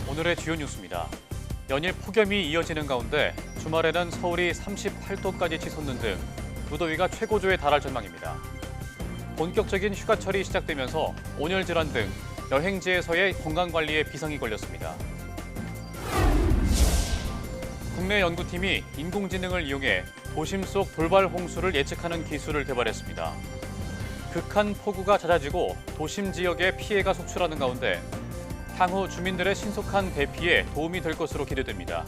오늘의 주요 뉴스입니다. 연일 폭염이 이어지는 가운데 주말에는 서울이 38도까지 치솟는 등 무더위가 최고조에 달할 전망입니다. 본격적인 휴가철이 시작되면서 온열 질환 등 여행지에서의 건강관리에 비상이 걸렸습니다. 국내 연구팀이 인공지능을 이용해 도심 속 돌발 홍수를 예측하는 기술을 개발했습니다. 극한 폭우가 잦아지고 도심 지역에 피해가 속출하는 가운데 향후 주민들의 신속한 대피에 도움이 될 것으로 기대됩니다.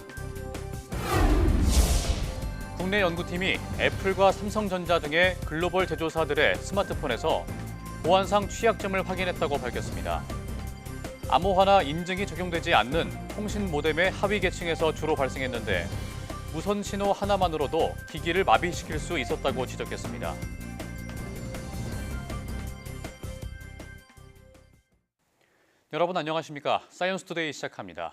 국내 연구팀이 애플과 삼성전자 등의 글로벌 제조사들의 스마트폰에서 보안상 취약점을 확인했다고 밝혔습니다. 암호화나 인증이 적용되지 않는 통신 모뎀의 하위 계층에서 주로 발생했는데 무선 신호 하나만으로도 기기를 마비시킬 수 있었다고 지적했습니다. 여러분 안녕하십니까? 사이언스투데이 시작합니다.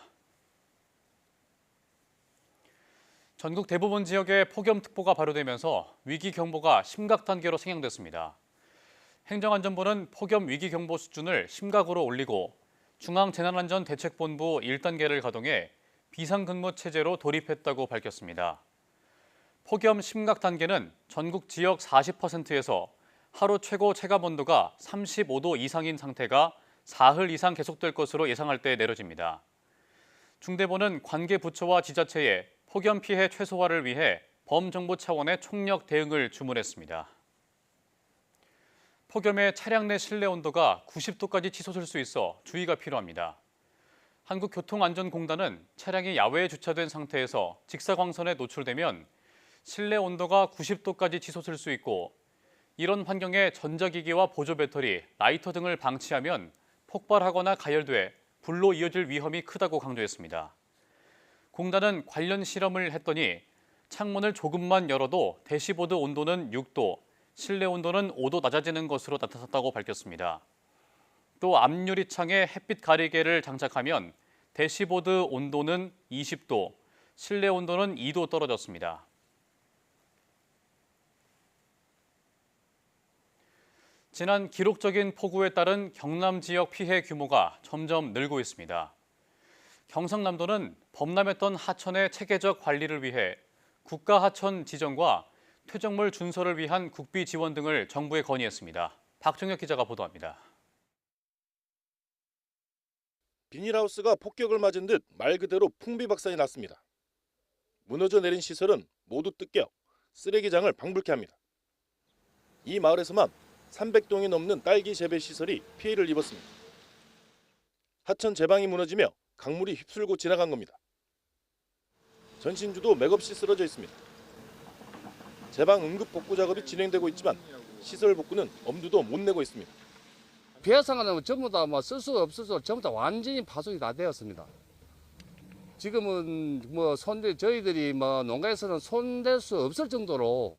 전국 대부분 지역에 폭염특보가 발효되면서 위기경보가 심각 단계로 상향됐습니다. 행정안전부는 폭염 위기경보 수준을 심각으로 올리고 중앙재난안전대책본부 1단계를 가동해 비상근무 체제로 돌입했다고 밝혔습니다. 폭염 심각 단계는 전국 지역 40%에서 하루 최고 체감온도가 35도 이상인 상태가 사흘 이상 계속될 것으로 예상할 때 내려집니다. 중대본은 관계 부처와 지자체에 폭염 피해 최소화를 위해 범정부 차원의 총력 대응을 주문했습니다. 폭염에 차량 내 실내 온도가 90도까지 치솟을 수 있어 주의가 필요합니다. 한국교통안전공단은 차량이 야외에 주차된 상태에서 직사광선에 노출되면 실내 온도가 90도까지 치솟을 수 있고 이런 환경에 전자기기와 보조 배터리, 라이터 등을 방치하면 폭발하거나 가열돼 불로 이어질 위험이 크다고 강조했습니다. 공단은 관련 실험을 했더니 창문을 조금만 열어도 대시보드 온도는 6도, 실내 온도는 5도 낮아지는 것으로 나타났다고 밝혔습니다. 또 앞유리창에 햇빛 가리개를 장착하면 대시보드 온도는 20도, 실내 온도는 2도 떨어졌습니다. 지난 기록적인 폭우에 따른 경남 지역 피해 규모가 점점 늘고 있습니다. 경상남도는 범람했던 하천의 체계적 관리를 위해 국가하천 지정과 퇴적물 준설을 위한 국비 지원 등을 정부에 건의했습니다. 박정혁 기자가 보도합니다. 비닐하우스가 폭격을 맞은 듯 말 그대로 풍비박산이 났습니다. 무너져 내린 시설은 모두 뜯겨 쓰레기장을 방불케 합니다. 이 마을에서만 300동이 넘는 딸기 재배 시설이 피해를 입었습니다. 하천 제방이 무너지며 강물이 휩쓸고 지나간 겁니다. 전신주도 맥없이 쓰러져 있습니다. 제방 응급 복구 작업이 진행되고 있지만 시설 복구는 엄두도 못 내고 있습니다. 비해상은 전부 다 쓸 수 없어서 전부 다 완전히 파손이 다 되었습니다. 지금은 저희들이 농가에서는 손댈 수 없을 정도로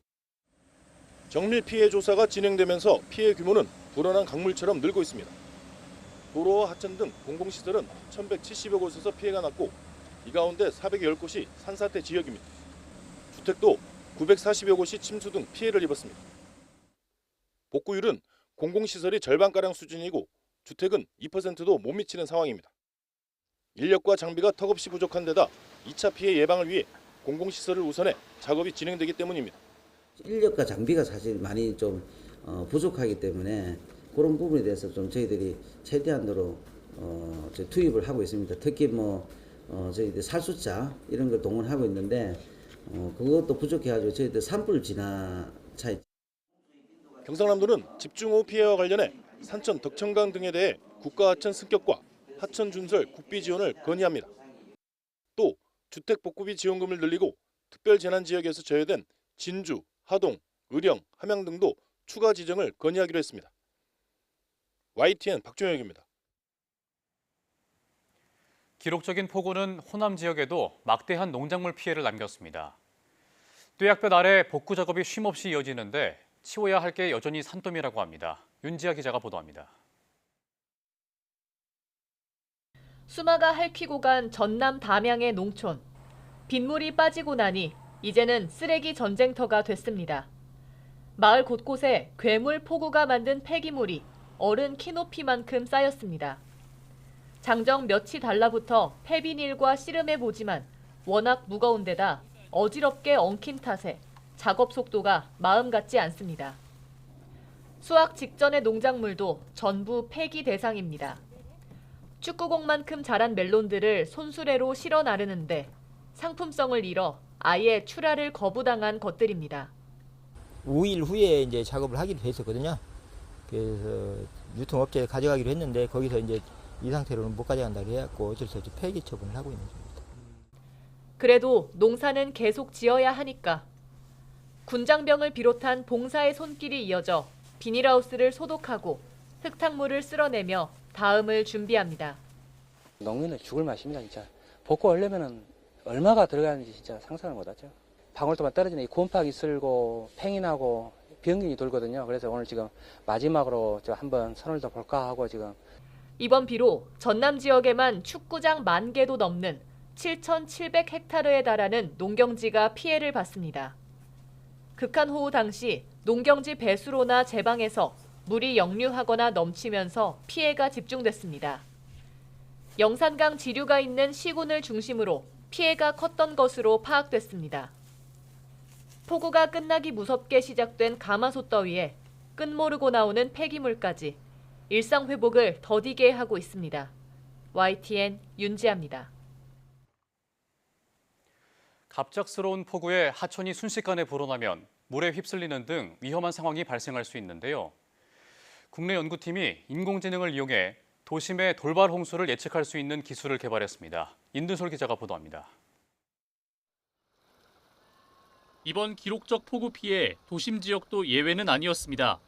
정밀 피해 조사가 진행되면서 피해 규모는 불어난 강물처럼 늘고 있습니다. 도로와 하천 등 공공시설은 1,170여 곳에서 피해가 났고 이 가운데 410곳이 산사태 지역입니다. 주택도 940여 곳이 침수 등 피해를 입었습니다. 복구율은 공공시설이 절반가량 수준이고 주택은 2%도 못 미치는 상황입니다. 인력과 장비가 턱없이 부족한 데다 2차 피해 예방을 위해 공공시설을 우선해 작업이 진행되기 때문입니다. 인력과 장비가 사실 많이 좀 부족하기 때문에 그런 부분에 대해서 좀 저희들이 최대한으로 투입을 하고 있습니다. 특히 저희들 살수자 이런 걸 동원하고 있는데 그것도 부족해가지고 저희들 산불 진화차. 경상남도는 집중호우 피해와 관련해 산천 덕천강 등에 대해 국가하천 승격과 하천 준설 국비 지원을 건의합니다. 또 주택 복구비 지원금을 늘리고 특별재난지역에서 제외된 진주, 하동, 의령, 함양 등도 추가 지정을 건의하기로 했습니다. YTN 박종혁입니다. 기록적인 폭우는 호남 지역에도 막대한 농작물 피해를 남겼습니다. 뙤약볕 아래 복구 작업이 쉼없이 이어지는데 치워야 할 게 여전히 산더미라고 합니다. 윤지아 기자가 보도합니다. 수마가 핥히고 간 전남 담양의 농촌. 빗물이 빠지고 나니 이제는 쓰레기 전쟁터가 됐습니다. 마을 곳곳에 괴물 폭우가 만든 폐기물이 어른 키높이만큼 쌓였습니다. 장정 몇이 달라붙어 폐비닐과 씨름해 보지만 워낙 무거운 데다 어지럽게 엉킨 탓에 작업 속도가 마음 같지 않습니다. 수확 직전의 농작물도 전부 폐기 대상입니다. 축구공만큼 자란 멜론들을 손수레로 실어 나르는데 상품성을 잃어 아예 출하를 거부당한 것들입니다. 5일 후에 이제 작업을 하기로 했었거든요. 그래서 유통업체에 가져가기로 했는데 거기서 이제 이 상태로는 못 가져간다고 해갖고 어쩔 수 없이 폐기 처분을 하고 있는 중입니다. 그래도 농사는 계속 지어야 하니까 군장병을 비롯한 봉사의 손길이 이어져 비닐하우스를 소독하고 흙탕물을 쓸어내며 다음을 준비합니다. 농민은 죽을 맛입니다, 진짜. 복구하려면은 얼마가 들어가는지 진짜 상상을 못하죠. 방울토만 떨어지는 이 곰팡이 쓸고 팽이 나고 병균이 돌거든요. 그래서 오늘 지금 마지막으로 한번 선을 더 볼까 하고 지금. 이번 비로 전남 지역에만 축구장 10,000개도 넘는 7,700헥타르에 달하는 농경지가 피해를 봤습니다. 극한호우 당시 농경지 배수로나 제방에서 물이 역류하거나 넘치면서 피해가 집중됐습니다. 영산강 지류가 있는 시군을 중심으로 피해가 컸던 것으로 파악됐습니다. 폭우가 끝나기 무섭게 시작된 가마솥 더위에 끝모르고 나오는 폐기물까지 일상 회복을 더디게 하고 있습니다. YTN 윤지아입니다. 갑작스러운 폭우에 하천이 순식간에 불어나면 물에 휩쓸리는 등 위험한 상황이 발생할 수 있는데요. 국내 연구팀이 인공지능을 이용해 도심의 돌발 홍수를 예측할 수 있는 기술을 개발했습니다. 인두솔 기자가 보도합니다. 이번 기록적 폭우 피해 도심 지역도 예외는 아니었습니다.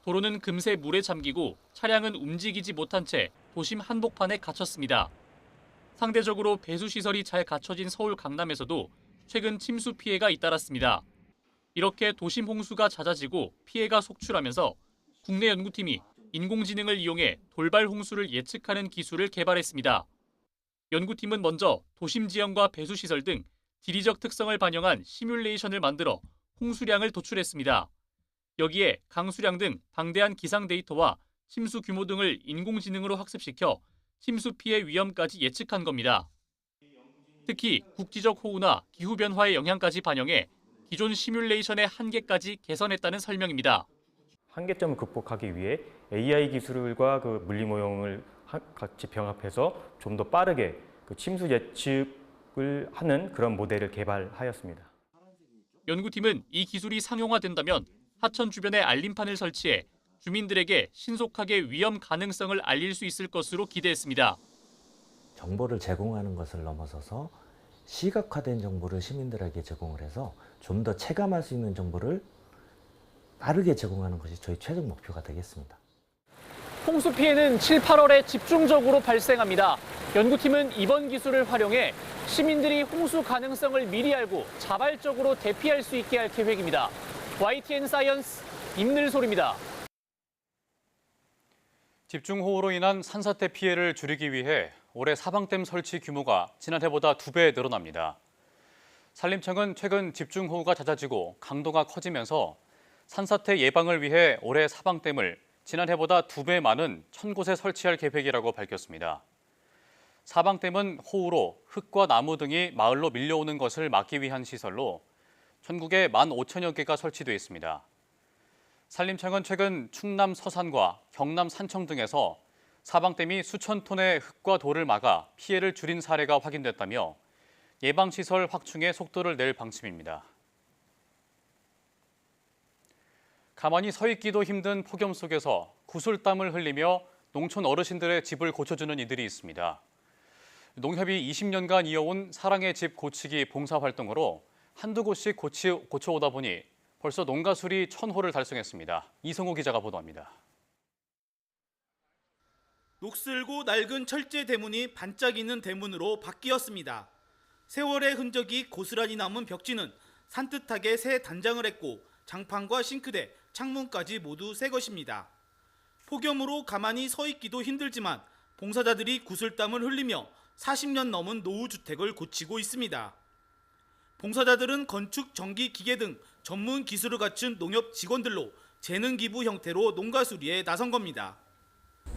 도로는 금세 물에 잠기고 차량은 움직이지 못한 채 도심 한복판에 갇혔습니다. 상대적으로 배수시설이 잘 갖춰진 서울 강남에서도 최근 침수 피해가 잇따랐습니다. 이렇게 도심 홍수가 잦아지고 피해가 속출하면서 국내 연구팀이 인공지능을 이용해 돌발 홍수를 예측하는 기술을 개발했습니다. 연구팀은 먼저 도심 지형과 배수시설 등 지리적 특성을 반영한 시뮬레이션을 만들어 홍수량을 도출했습니다. 여기에 강수량 등 방대한 기상 데이터와 침수 규모 등을 인공지능으로 학습시켜 침수 피해 위험까지 예측한 겁니다. 특히 국지적 호우나 기후변화의 영향까지 반영해 기존 시뮬레이션의 한계까지 개선했다는 설명입니다. 한계점을 극복하기 위해 AI 기술과 그 물리모형을 같이 병합해서 좀 더 빠르게 그 침수 예측을 하는 그런 모델을 개발하였습니다. 연구팀은 이 기술이 상용화된다면 하천 주변에 알림판을 설치해 주민들에게 신속하게 위험 가능성을 알릴 수 있을 것으로 기대했습니다. 정보를 제공하는 것을 넘어서서 시각화된 정보를 시민들에게 제공을 해서 좀 더 체감할 수 있는 정보를 빠르게 제공하는 것이 저희 최종 목표가 되겠습니다. 홍수 피해는 7, 8월에 집중적으로 발생합니다. 연구팀은 이번 기술을 활용해 시민들이 홍수 가능성을 미리 알고 자발적으로 대피할 수 있게 할 계획입니다. YTN 사이언스 임늘솔입니다. 집중호우로 인한 산사태 피해를 줄이기 위해 올해 사방댐 설치 규모가 지난해보다 2배 늘어납니다. 산림청은 최근 집중호우가 잦아지고 강도가 커지면서 산사태 예방을 위해 올해 사방댐을 지난해보다 2배 많은 1,000곳에 설치할 계획이라고 밝혔습니다. 사방댐은 호우로 흙과 나무 등이 마을로 밀려오는 것을 막기 위한 시설로 전국에 15,000여 개가 설치돼 있습니다. 산림청은 최근 충남 서산과 경남 산청 등에서 사방댐이 수천 톤의 흙과 돌을 막아 피해를 줄인 사례가 확인됐다며 예방시설 확충에 속도를 낼 방침입니다. 가만히 서 있기도 힘든 폭염 속에서 구슬땀을 흘리며 농촌 어르신들의 집을 고쳐주는 이들이 있습니다. 농협이 20년간 이어온 사랑의 집 고치기 봉사활동으로 한두 곳씩 고쳐오다 보니 벌써 농가수리 1,000호를 달성했습니다. 이성호 기자가 보도합니다. 녹슬고 낡은 철제 대문이 반짝이는 대문으로 바뀌었습니다. 세월의 흔적이 고스란히 남은 벽지는 산뜻하게 새 단장을 했고 장판과 싱크대, 창문까지 모두 새 것입니다. 폭염으로 가만히 서 있기도 힘들지만 봉사자들이 구슬땀을 흘리며 40년 넘은 노후주택을 고치고 있습니다. 봉사자들은 건축, 전기, 기계 등 전문 기술을 갖춘 농협 직원들로 재능 기부 형태로 농가 수리에 나선 겁니다.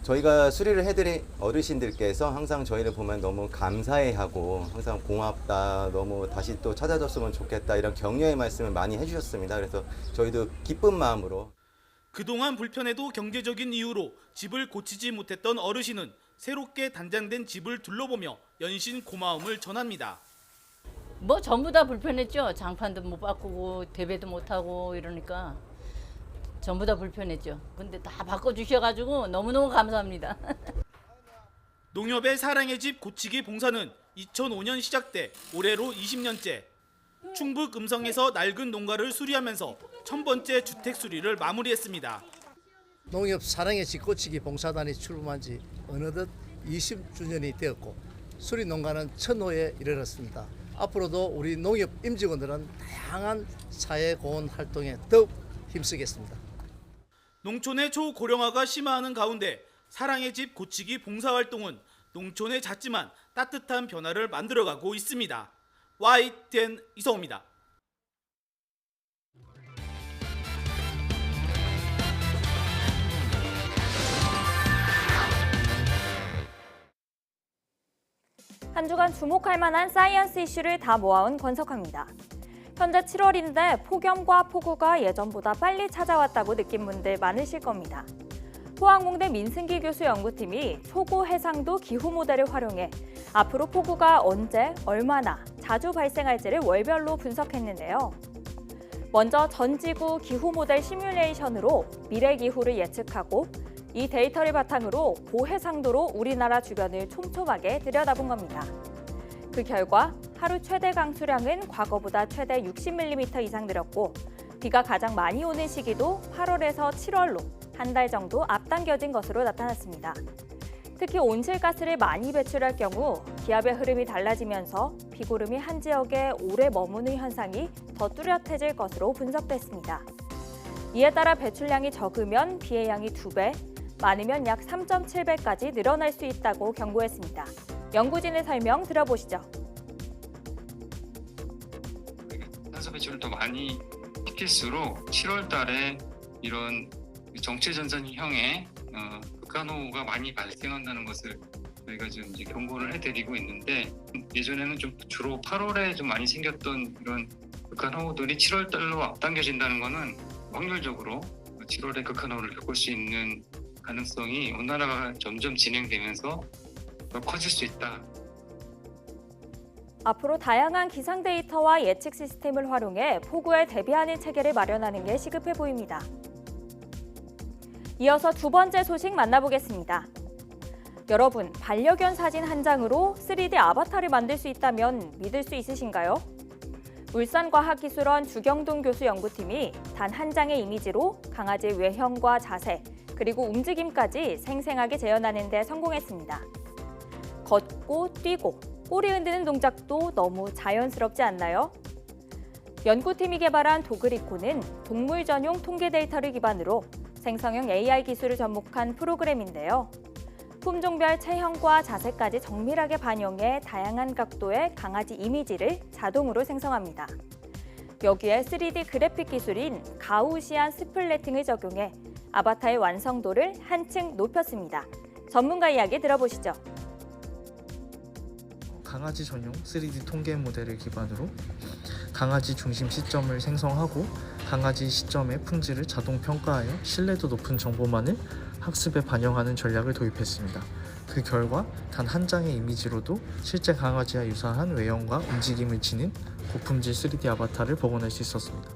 저희가 수리를 해드린 어르신들께서 항상 저희를 보면 너무 감사해하고 항상 고맙다, 너무 다시 또 찾아줬으면 좋겠다 이런 격려의 말씀을 많이 해주셨습니다. 그래서 저희도 기쁜 마음으로. 그동안 불편해도 경제적인 이유로 집을 고치지 못했던 어르신은 새롭게 단장된 집을 둘러보며 연신 고마움을 전합니다. 뭐 전부 다 불편했죠. 장판도 못 바꾸고 대배도 못 하고 이러니까 전부 다 불편했죠. 근데 다 바꿔주셔가지고 너무너무 감사합니다. 농협의 사랑의 집 고치기 봉사는 2005년 시작돼 올해로 20년째. 충북 음성에서 낡은 농가를 수리하면서 1000번째 주택 수리를 마무리했습니다. 농협 사랑의 집 고치기 봉사단이 출범한 지 어느덧 20주년이 되었고 수리 농가는 1000호에 이르렀습니다. 앞으로도 우리 농협 임직원들은 다양한 사회 공헌 활동에 더욱 힘쓰겠습니다. 농촌의 초고령화가 심화하는 가운데 사랑의 집 고치기 봉사활동은 농촌의 작지만 따뜻한 변화를 만들어가고 있습니다. YTN 이성호입니다. 한 주간 주목할 만한 사이언스 이슈를 다 모아온 권석화입니다. 현재 7월인데 폭염과 폭우가 예전보다 빨리 찾아왔다고 느낀 분들 많으실 겁니다. 포항공대 민승기 교수 연구팀이 초고 해상도 기후 모델을 활용해 앞으로 폭우가 언제, 얼마나 자주 발생할지를 월별로 분석했는데요. 먼저 전지구 기후 모델 시뮬레이션으로 미래 기후를 예측하고 이 데이터를 바탕으로 고해상도로 우리나라 주변을 촘촘하게 들여다본 겁니다. 그 결과 하루 최대 강수량은 과거보다 최대 60mm 이상 늘었고 비가 가장 많이 오는 시기도 8월에서 7월로 한 달 정도 앞당겨진 것으로 나타났습니다. 특히 온실가스를 많이 배출할 경우 기압의 흐름이 달라지면서 비구름이 한 지역에 오래 머무는 현상이 더 뚜렷해질 것으로 분석됐습니다. 이에 따라 배출량이 적으면 비의 양이 2배, 많으면 약 3.7배까지 늘어날 수 있다고 경고했습니다. 연구진의 설명 들어보시죠. 탄소 배출을 더 많이 시킬수록 7월 달에 이런 정체전선형의 극한호우가 많이 발생한다는 것을 저희가 지금 이제 경고를 해드리고 있는데 예전에는 좀 주로 8월에 좀 많이 생겼던 이런 극한호우들이 7월 달로 앞당겨진다는 것은 확률적으로 7월에 극한호우를 겪을 수 있는 가능성이 온난화가 점점 진행되면서 더 커질 수 있다. 앞으로 다양한 기상 데이터와 예측 시스템을 활용해 폭우에 대비하는 체계를 마련하는 게 시급해 보입니다. 이어서 두 번째 소식 만나보겠습니다. 여러분, 반려견 사진 한 장으로 3D 아바타를 만들 수 있다면 믿을 수 있으신가요? 울산과학기술원 주경동 교수 연구팀이 단 한 장의 이미지로 강아지의 외형과 자세, 그리고 움직임까지 생생하게 재현하는 데 성공했습니다. 걷고 뛰고 꼬리 흔드는 동작도 너무 자연스럽지 않나요? 연구팀이 개발한 도그리코는 동물 전용 통계 데이터를 기반으로 생성형 AI 기술을 접목한 프로그램인데요. 품종별 체형과 자세까지 정밀하게 반영해 다양한 각도의 강아지 이미지를 자동으로 생성합니다. 여기에 3D 그래픽 기술인 가우시안 스플래팅을 적용해 아바타의 완성도를 한층 높였습니다. 전문가 이야기 들어보시죠. 강아지 전용 3D 통계 모델을 기반으로 강아지 중심 시점을 생성하고 강아지 시점의 품질을 자동 평가하여 신뢰도 높은 정보만을 학습에 반영하는 전략을 도입했습니다. 그 결과 단 한 장의 이미지로도 실제 강아지와 유사한 외형과 움직임을 지닌 고품질 3D 아바타를 복원할 수 있었습니다.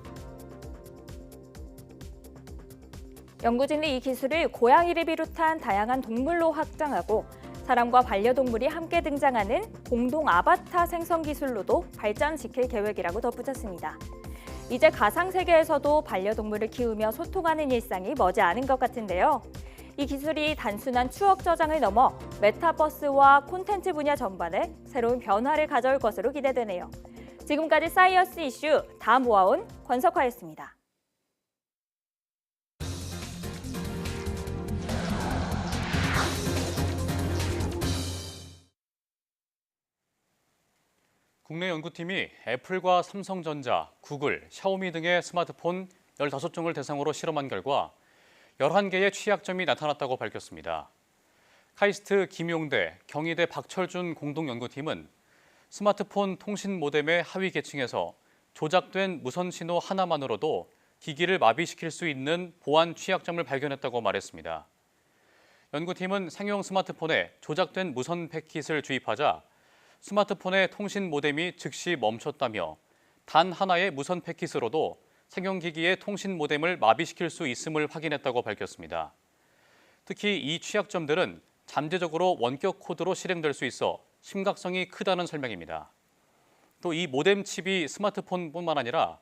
연구진은 이 기술을 고양이를 비롯한 다양한 동물로 확장하고 사람과 반려동물이 함께 등장하는 공동 아바타 생성 기술로도 발전시킬 계획이라고 덧붙였습니다. 이제 가상세계에서도 반려동물을 키우며 소통하는 일상이 머지않은 것 같은데요. 이 기술이 단순한 추억 저장을 넘어 메타버스와 콘텐츠 분야 전반에 새로운 변화를 가져올 것으로 기대되네요. 지금까지 사이언스 이슈 다 모아온 권석화였습니다. 국내 연구팀이 애플과 삼성전자, 구글, 샤오미 등의 스마트폰 15종을 대상으로 실험한 결과 11개의 취약점이 나타났다고 밝혔습니다. 카이스트 김용대, 경희대 박철준 공동연구팀은 스마트폰 통신 모뎀의 하위 계층에서 조작된 무선 신호 하나만으로도 기기를 마비시킬 수 있는 보안 취약점을 발견했다고 말했습니다. 연구팀은 상용 스마트폰에 조작된 무선 패킷을 주입하자 스마트폰의 통신 모뎀이 즉시 멈췄다며 단 하나의 무선 패킷으로도 상용 기기의 통신 모뎀을 마비시킬 수 있음을 확인했다고 밝혔습니다. 특히 이 취약점들은 잠재적으로 원격 코드로 실행될 수 있어 심각성이 크다는 설명입니다. 또 이 모뎀 칩이 스마트폰뿐만 아니라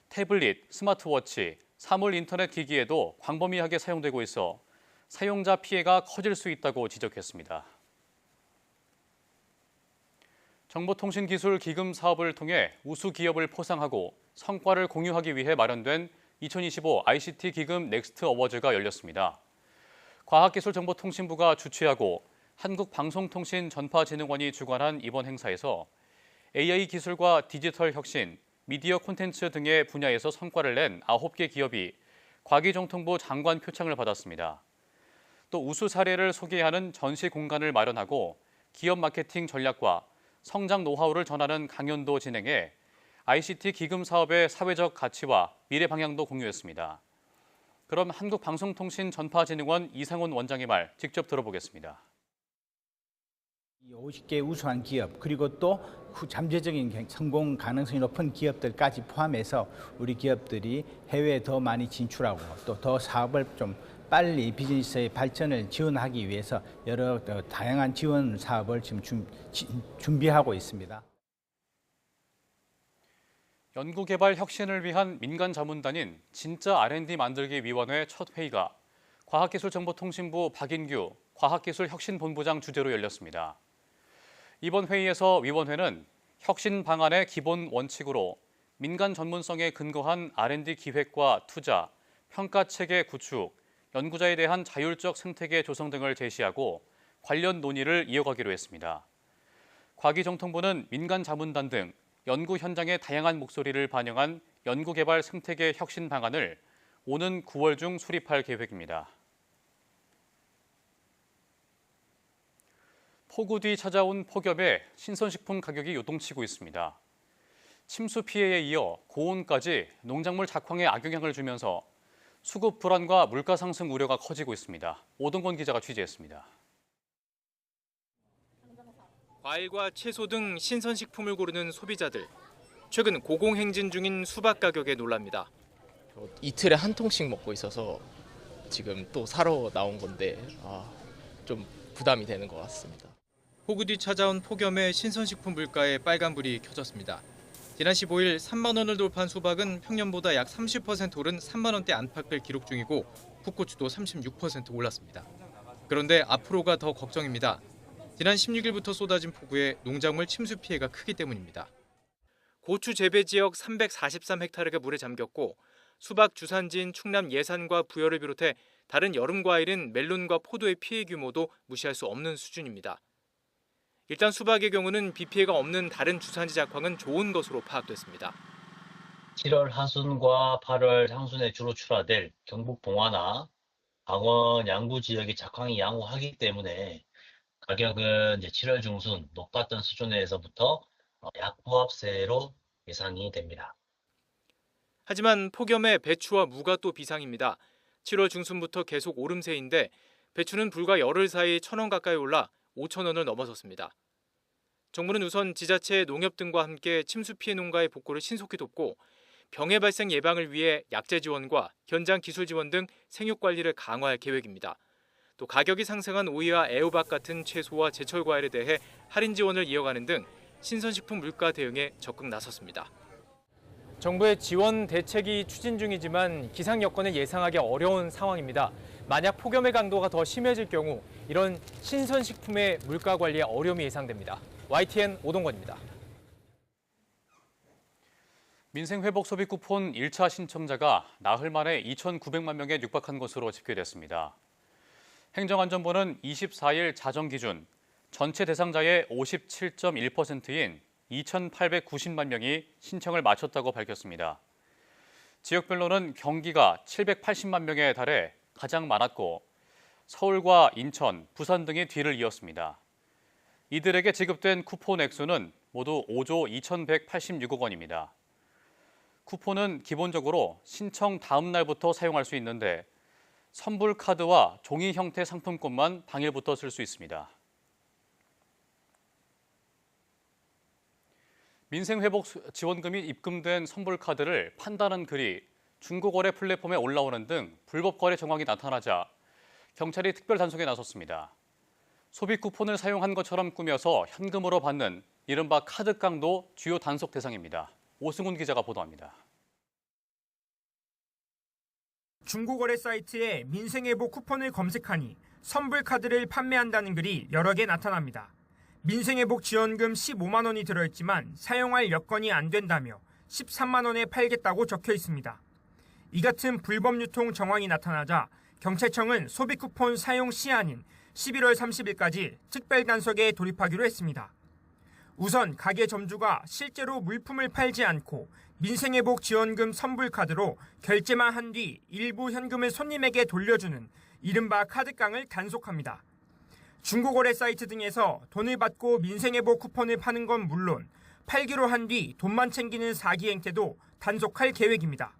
태블릿, 스마트워치, 사물 인터넷 기기에도 광범위하게 사용되고 있어 사용자 피해가 커질 수 있다고 지적했습니다. 정보통신기술 기금 사업을 통해 우수 기업을 포상하고 성과를 공유하기 위해 마련된 2025 ICT 기금 넥스트 어워즈가 열렸습니다. 과학기술정보통신부가 주최하고 한국방송통신전파진흥원이 주관한 이번 행사에서 AI 기술과 디지털 혁신, 미디어 콘텐츠 등의 분야에서 성과를 낸 9개 기업이 과기정통부 장관 표창을 받았습니다. 또 우수 사례를 소개하는 전시 공간을 마련하고 기업 마케팅 전략과 성장 노하우를 전하는 강연도 진행해 ICT 기금 사업의 사회적 가치와 미래 방향도 공유했습니다. 그럼 한국방송통신전파진흥원 이상훈 원장의 말 직접 들어보겠습니다. 50개 우수한 기업 그리고 또 잠재적인 성공 가능성이 높은 기업들까지 포함해서 우리 기업들이 해외에 더 많이 진출하고 또 더 사업을 좀 빨리 비즈니스의 발전을 지원하기 위해서 여러 다양한 지원 사업을 지금 준비하고 있습니다. 연구개발 혁신을 위한 민간 자문단인 진짜 R&D 만들기 위원회 첫 회의가 과학기술정보통신부 박인규 과학기술혁신본부장 주재로 열렸습니다. 이번 회의에서 위원회는 혁신 방안의 기본 원칙으로 민간 전문성에 근거한 R&D 기획과 투자, 평가 체계 구축, 연구자에 대한 자율적 생태계 조성 등을 제시하고 관련 논의를 이어가기로 했습니다. 과기정통부는 민간 자문단 등 연구 현장의 다양한 목소리를 반영한 연구개발 생태계 혁신 방안을 오는 9월 중 수립할 계획입니다. 폭우 뒤 찾아온 폭염에 신선식품 가격이 요동치고 있습니다. 침수 피해에 이어 고온까지 농작물 작황에 악영향을 주면서 수급 불안과 물가 상승 우려가 커지고 있습니다. 오동건 기자가 취재했습니다. 과일과 채소 등 신선식품을 고르는 소비자들. 최근 고공행진 중인 수박 가격에 놀랍니다. 이틀에 한 통씩 먹고 있어서 지금 또 사러 나온 건데 좀 부담이 되는 것 같습니다. 폭우 뒤 찾아온 폭염에 신선식품 물가에 빨간불이 켜졌습니다. 지난 15일 3만 원을 돌파한 수박은 평년보다 약 30% 오른 3만 원대 안팎을 기록 중이고 풋고추도 36% 올랐습니다. 그런데 앞으로가 더 걱정입니다. 지난 16일부터 쏟아진 폭우에 농작물 침수 피해가 크기 때문입니다. 고추 재배 지역 343헥타르가 물에 잠겼고 수박 주산지인 충남 예산과 부여를 비롯해 다른 여름 과일인 멜론과 포도의 피해 규모도 무시할 수 없는 수준입니다. 일단 수박의 경우는 비 피해가 없는 다른 주산지 작황은 좋은 것으로 파악됐습니다. 7월 하순과 8월 상순에 주로 출하될 경북 봉화나 강원 양구 지역이 작황이 양호하기 때문에 가격은 이제 7월 중순 높았던 수준에서부터 약보합세로 예상이 됩니다. 하지만 폭염에 배추와 무가 또 비상입니다. 7월 중순부터 계속 오름세인데 배추는 불과 열흘 사이 1,000원 가까이 올라 5,000원을 넘어섰습니다. 정부는 우선 지자체, 농협 등과 함께 침수 피해 농가의 복구를 신속히 돕고 병해 발생 예방을 위해 약재 지원과 현장 기술 지원 등 생육 관리를 강화할 계획입니다. 또 가격이 상승한 오이와 애호박 같은 채소와 제철 과일에 대해 할인 지원을 이어가는 등 신선식품 물가 대응에 적극 나섰습니다. 정부의 지원 대책이 추진 중이지만 기상 여건을 예상하기 어려운 상황입니다. 만약 폭염의 강도가 더 심해질 경우 이런 신선식품의 물가 관리에 어려움이 예상됩니다. YTN 오동건입니다. 민생회복 소비 쿠폰 1차 신청자가 나흘 만에 2,900만 명에 육박한 것으로 집계됐습니다. 행정안전부는 24일 자정 기준 전체 대상자의 57.1%인 2,890만 명이 신청을 마쳤다고 밝혔습니다. 지역별로는 경기가 780만 명에 달해 가장 많았고 서울과 인천, 부산 등이 뒤를 이었습니다. 이들에게 지급된 쿠폰 액수는 모두 5조 2,186억 원입니다. 쿠폰은 기본적으로 신청 다음 날부터 사용할 수 있는데 선불 카드와 종이 형태 상품권만 당일부터 쓸 수 있습니다. 민생회복 지원금이 입금된 선불 카드를 판다는 글이 중고거래 플랫폼에 올라오는 등 불법 거래 정황이 나타나자 경찰이 특별 단속에 나섰습니다. 소비 쿠폰을 사용한 것처럼 꾸며서 현금으로 받는 이른바 카드깡도 주요 단속 대상입니다. 오승훈 기자가 보도합니다. 중고거래 사이트에 민생회복 쿠폰을 검색하니 선불카드를 판매한다는 글이 여러 개 나타납니다. 민생회복 지원금 15만 원이 들어있지만 사용할 여건이 안 된다며 13만 원에 팔겠다고 적혀 있습니다. 이 같은 불법 유통 정황이 나타나자 경찰청은 소비 쿠폰 사용 시한인 11월 30일까지 특별 단속에 돌입하기로 했습니다. 우선 가게 점주가 실제로 물품을 팔지 않고 민생회복 지원금 선불카드로 결제만 한 뒤 일부 현금을 손님에게 돌려주는 이른바 카드깡을 단속합니다. 중고거래 사이트 등에서 돈을 받고 민생회복 쿠폰을 파는 건 물론 팔기로 한 뒤 돈만 챙기는 사기 행태도 단속할 계획입니다.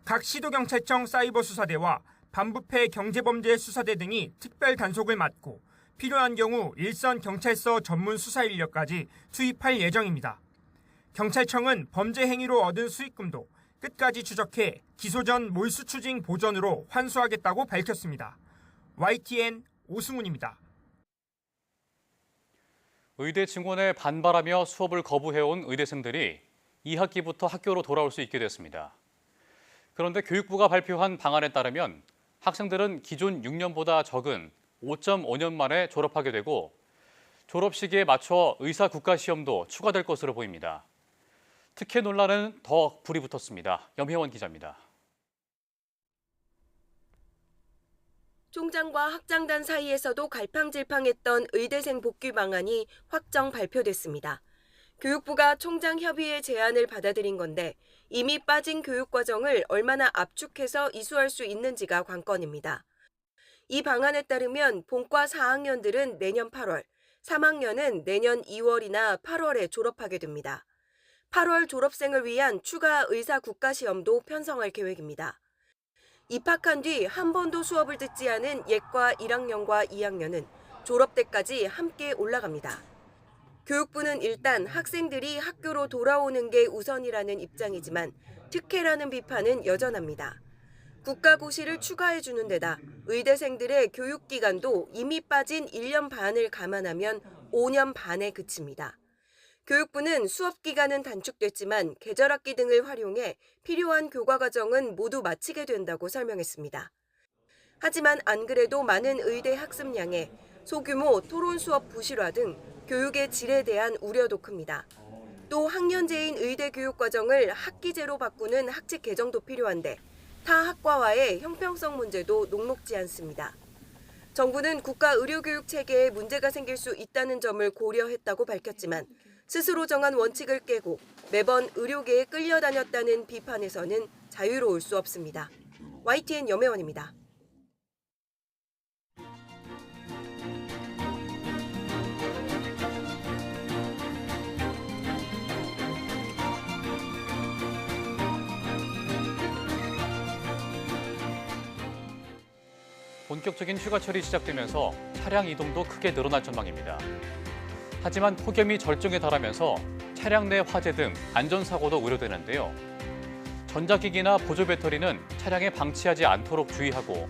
각 시도경찰청 사이버수사대와 반부패 경제범죄수사대 등이 특별 단속을 맡고 필요한 경우 일선 경찰서 전문 수사 인력까지 투입할 예정입니다. 경찰청은 범죄 행위로 얻은 수익금도 끝까지 추적해 기소 전 몰수 추징 보전으로 환수하겠다고 밝혔습니다. YTN 오승훈입니다. 의대 증원에 반발하며 수업을 거부해온 의대생들이 2학기부터 학교로 돌아올 수 있게 됐습니다. 그런데 교육부가 발표한 방안에 따르면 학생들은 기존 6년보다 적은 5.5년 만에 졸업하게 되고 졸업 시기에 맞춰 의사 국가시험도 추가될 것으로 보입니다. 특혜 논란은 더 불이 붙었습니다. 염혜원 기자입니다. 총장과 학장단 사이에서도 갈팡질팡했던 의대생 복귀 방안이 확정 발표됐습니다. 교육부가 총장 협의회 제안을 받아들인 건데 이미 빠진 교육과정을 얼마나 압축해서 이수할 수 있는지가 관건입니다. 이 방안에 따르면 본과 4학년들은 내년 8월, 3학년은 내년 2월이나 8월에 졸업하게 됩니다. 8월 졸업생을 위한 추가 의사 국가시험도 편성할 계획입니다. 입학한 뒤 한 번도 수업을 듣지 않은 예과 1학년과 2학년은 졸업 때까지 함께 올라갑니다. 교육부는 일단 학생들이 학교로 돌아오는 게 우선이라는 입장이지만 특혜라는 비판은 여전합니다. 국가고시를 추가해 주는 데다 의대생들의 교육기간도 이미 빠진 1년 반을 감안하면 5년 반에 그칩니다. 교육부는 수업기간은 단축됐지만 계절학기 등을 활용해 필요한 교과 과정은 모두 마치게 된다고 설명했습니다. 하지만 안 그래도 많은 의대 학습량에 소규모 토론 수업 부실화 등 교육의 질에 대한 우려도 큽니다. 또 학년제인 의대 교육 과정을 학기제로 바꾸는 학칙 개정도 필요한데 타 학과와의 형평성 문제도 녹록지 않습니다. 정부는 국가 의료교육 체계에 문제가 생길 수 있다는 점을 고려했다고 밝혔지만 스스로 정한 원칙을 깨고 매번 의료계에 끌려다녔다는 비판에서는 자유로울 수 없습니다. YTN 염혜원입니다. 본격적인 휴가철이 시작되면서 차량 이동도 크게 늘어날 전망입니다. 하지만 폭염이 절정에 달하면서 차량 내 화재 등 안전사고도 우려되는데요. 전자기기나 보조 배터리는 차량에 방치하지 않도록 주의하고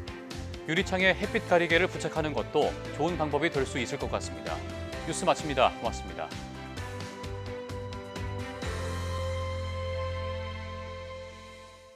유리창에 햇빛 가리개를 부착하는 것도 좋은 방법이 될 수 있을 것 같습니다. 뉴스 마칩니다. 고맙습니다.